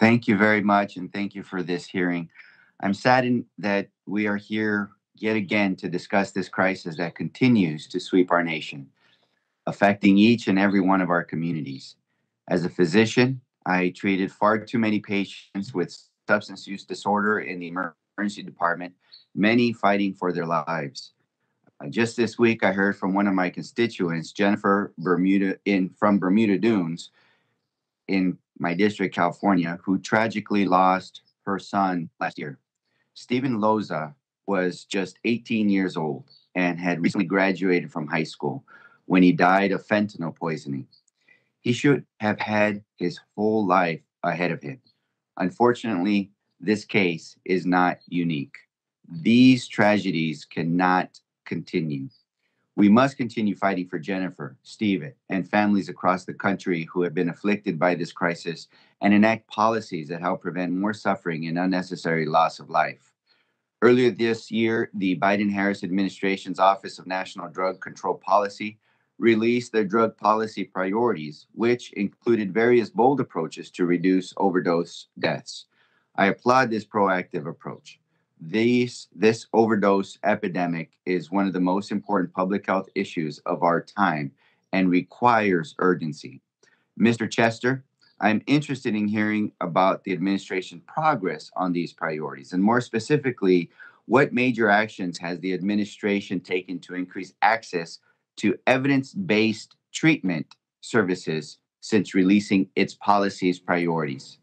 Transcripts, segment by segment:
Thank you very much, and thank you for this hearing. I'm saddened that we are here yet again to discuss this crisis that continues to sweep our nation, affecting each and every one of our communities. As a physician, I treated far too many patients with substance use disorder in the emergency department, many fighting for their lives. Just this week, I heard from one of my constituents, Jennifer Bermuda, from Bermuda Dunes, in my district, California, who tragically lost her son last year. Stephen Loza was just 18 years old and had recently graduated from high school when he died of fentanyl poisoning. He should have had his whole life ahead of him. Unfortunately, this case is not unique. These tragedies cannot continue. We must continue fighting for Jennifer, Stephen, and families across the country who have been afflicted by this crisis and enact policies that help prevent more suffering and unnecessary loss of life. Earlier this year, the Biden-Harris administration's Office of National Drug Control Policy released their drug policy priorities, which included various bold approaches to reduce overdose deaths. I applaud this proactive approach. This overdose epidemic is one of the most important public health issues of our time and requires urgency. Mr. Chester, I'm interested in hearing about the administration's progress on these priorities, and more specifically, what major actions has the administration taken to increase access to evidence-based treatment services since releasing its policies priorities?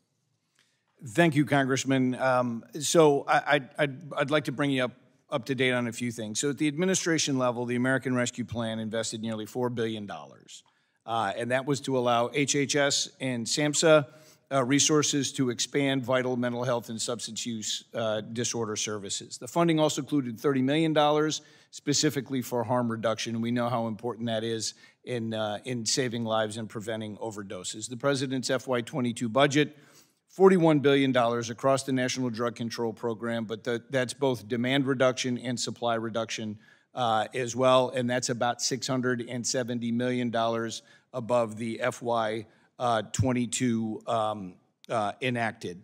Thank you, Congressman. I'd like to bring you up to date on a few things. So at the administration level, the American Rescue Plan invested nearly $4 billion. And that was to allow HHS and SAMHSA resources to expand vital mental health and substance use disorder services. The funding also included $30 million specifically for harm reduction. And we know how important that is in saving lives and preventing overdoses. The President's FY22 budget, $41 billion across the National Drug Control Program, but that's both demand reduction and supply reduction as well, and that's about $670 million above the FY22 enacted.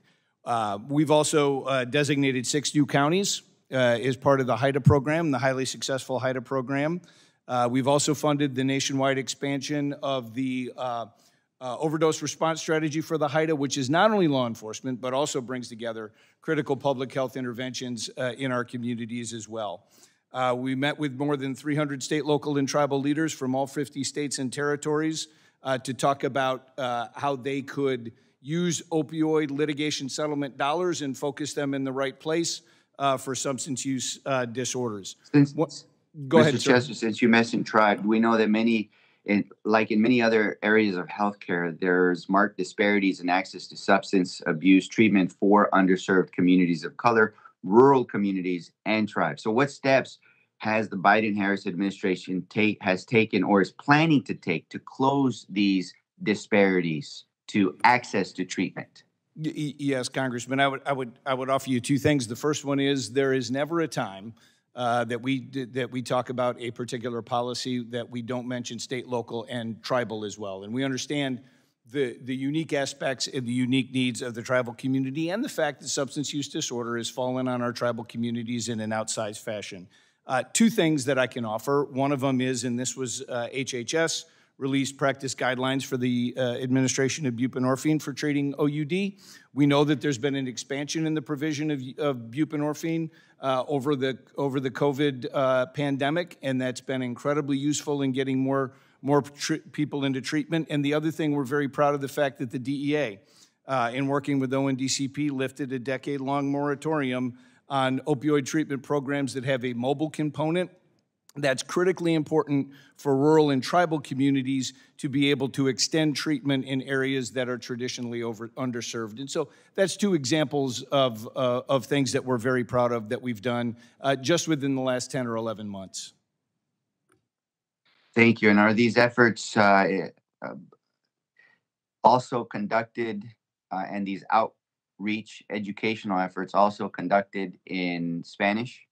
We've also designated 6 new counties as part of the HIDA program, the highly successful HIDA program. We've also funded the nationwide expansion of the overdose response strategy for the HIDA, which is not only law enforcement, but also brings together critical public health interventions in our communities as well. We met with more than 300 state, local, and tribal leaders from all 50 states and territories to talk about how they could use opioid litigation settlement dollars and focus them in the right place for substance use disorders. Go ahead, Mr. Chester, since you mentioned tribe, we know that like in many other areas of healthcare, there's marked disparities in access to substance abuse treatment for underserved communities of color, rural communities, and tribes. So what steps has the Biden-Harris administration has taken or is planning to take to close these disparities to access to treatment? Yes, Congressman, I would offer you 2 things. The first one is there is never a time that we talk about a particular policy that we don't mention state, local, and tribal as well. And we understand the unique aspects and the unique needs of the tribal community and the fact that substance use disorder has fallen on our tribal communities in an outsized fashion. 2 things that I can offer. One of them is, and this was HHS, released practice guidelines for the administration of buprenorphine for treating OUD. We know that there's been an expansion in the provision of buprenorphine over the COVID pandemic, and that's been incredibly useful in getting more people into treatment. And the other thing, we're very proud of the fact that the DEA, in working with ONDCP, lifted a decade-long moratorium on opioid treatment programs that have a mobile component. That's critically important for rural and tribal communities to be able to extend treatment in areas that are traditionally underserved. And so that's 2 examples of things that we're very proud of that we've done just within the last 10 or 11 months. Thank you. And are these efforts also conducted, and these outreach educational efforts also conducted in Spanish?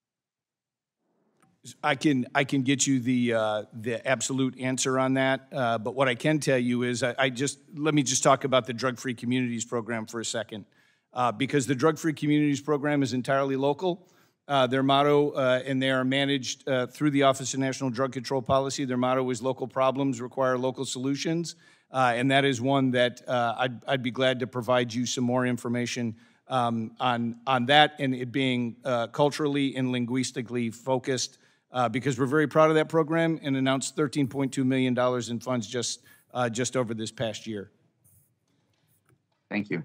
I can get you the absolute answer on that. But what I can tell you is let me just talk about the Drug-Free Communities program for a second, because the Drug-Free Communities program is entirely local. Their motto, and they are managed through the Office of National Drug Control Policy. Their motto is "Local problems require local solutions," and that is one that I'd be glad to provide you some more information on that, and it being culturally and linguistically focused. Because we're very proud of that program and announced $13.2 million in funds just over this past year. Thank you.